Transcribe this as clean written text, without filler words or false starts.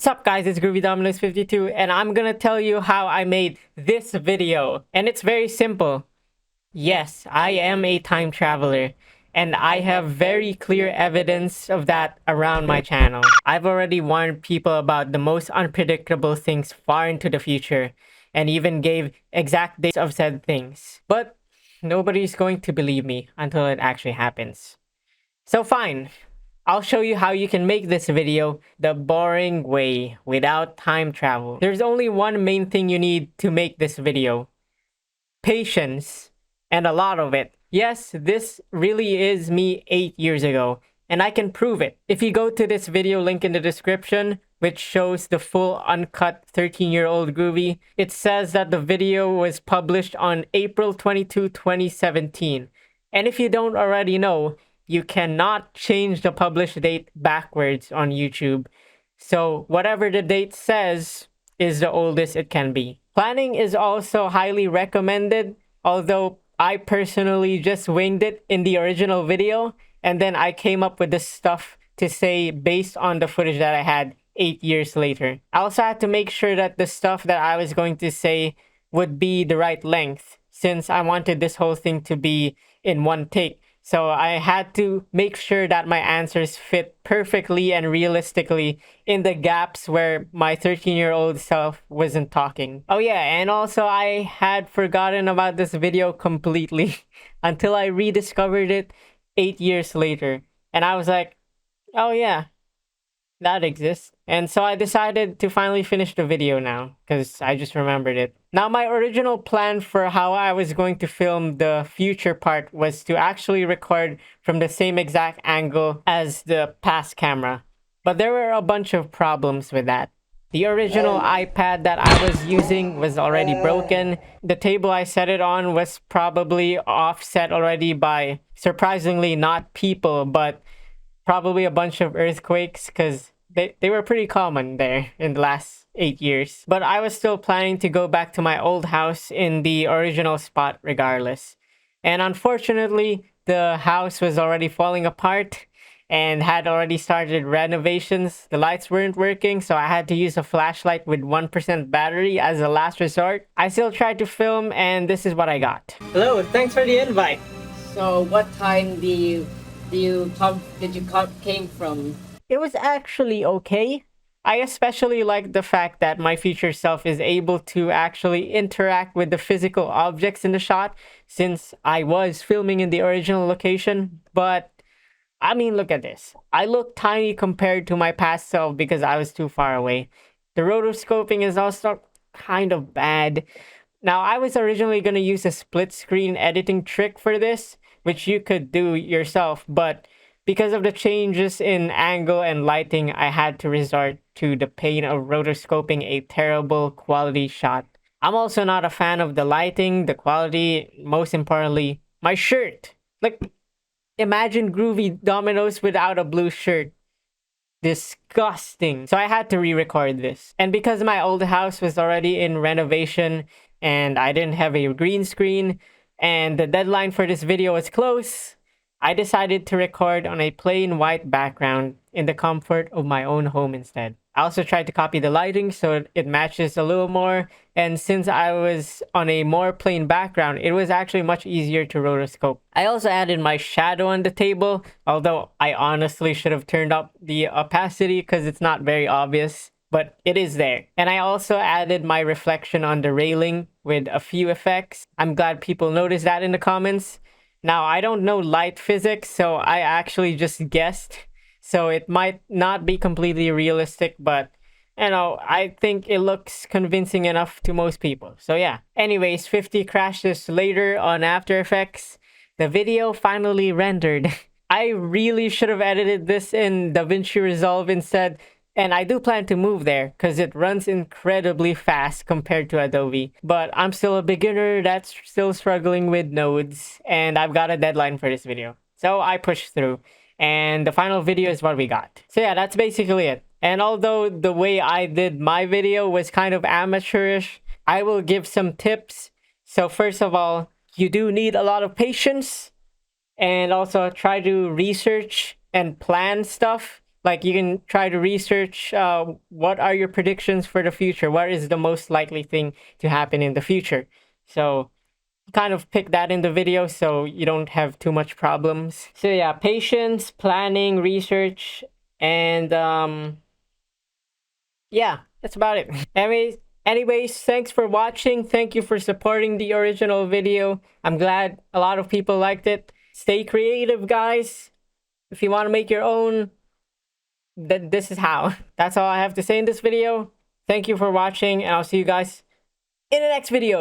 What's up guys, it's GroovyDominos52 and I'm gonna tell you how I made this video. And it's very simple. Yes, I am a time traveler and I have very clear evidence of that around my channel. I've already warned people about the most unpredictable things far into the future and even gave exact dates of said things. But nobody's going to believe me until it actually happens. So fine. I'll show you how you can make this video the boring way without time travel. There's only one main thing you need to make this video. Patience. And a lot of it. Yes, this really is me 8 years ago. And I can prove it. If you go to this video link in the description, which shows the full uncut 13-year-old Groovy, it says that the video was published on April 22, 2017. And if you don't already know, you cannot change the published date backwards on YouTube. So whatever the date says is the oldest it can be. Planning is also highly recommended, although I personally just winged it in the original video, and then I came up with this stuff to say based on the footage that I had 8 years later. I also had to make sure that the stuff that I was going to say would be the right length, since I wanted this whole thing to be in one take. So I had to make sure that my answers fit perfectly and realistically in the gaps where my 13-year-old self wasn't talking. Oh yeah, and also I had forgotten about this video completely until I rediscovered it 8 years later. And I was like, oh yeah, that exists. And so I decided to finally finish the video now, because I just remembered it. Now, my original plan for how I was going to film the future part was to actually record from the same exact angle as the past camera. But there were a bunch of problems with that. The original iPad that I was using was already broken. The table I set it on was probably offset already by, surprisingly, not people, but probably a bunch of earthquakes, because they were pretty common there in the last 8 years. But I was still planning to go back to my old house in the original spot regardless. And unfortunately, the house was already falling apart and had already started renovations. The lights weren't working, so I had to use a flashlight with 1% battery as a last resort. I still tried to film, and this is what I got. Hello, thanks for the invite. So what time did you came from? It was actually okay. I especially like the fact that my future self is able to actually interact with the physical objects in the shot, since I was filming in the original location. But I mean, look at this. I look tiny compared to my past self because I was too far away. The rotoscoping is also kind of bad. Now, I was originally going to use a split screen editing trick for this, which you could do yourself, but because of the changes in angle and lighting, I had to resort to the pain of rotoscoping a terrible quality shot. I'm also not a fan of the lighting, the quality, most importantly, my shirt. Like, imagine Groovy Dominoes without a blue shirt. Disgusting. So I had to re-record this. And because my old house was already in renovation and I didn't have a green screen and the deadline for this video was close, I decided to record on a plain white background in the comfort of my own home instead. I also tried to copy the lighting so it matches a little more, and since I was on a more plain background, it was actually much easier to rotoscope. I also added my shadow on the table, although I honestly should have turned up the opacity because it's not very obvious, but it is there. And I also added my reflection on the railing with a few effects. I'm glad people noticed that in the comments. Now, I don't know light physics, so I actually just guessed. So it might not be completely realistic, but, you know, I think it looks convincing enough to most people. So yeah. Anyways, 50 crashes later on After Effects, the video finally rendered. I really should have edited this in DaVinci Resolve instead. And I do plan to move there because it runs incredibly fast compared to Adobe. But I'm still a beginner that's still struggling with nodes, and I've got a deadline for this video. So I pushed through, and the final video is what we got. So yeah, that's basically it. And although the way I did my video was kind of amateurish, I will give some tips. So first of all, you do need a lot of patience, and also try to research and plan stuff. Like, you can try to research what are your predictions for the future? What is the most likely thing to happen in the future? So kind of pick that in the video so you don't have too much problems. So yeah, patience, planning, research, and yeah, that's about it. Anyways, thanks for watching. Thank you for supporting the original video. I'm glad a lot of people liked it. Stay creative, guys. If you want to make your own, then this is how. That's all I have to say in this video. Thank you for watching, and I'll see you guys in the next video.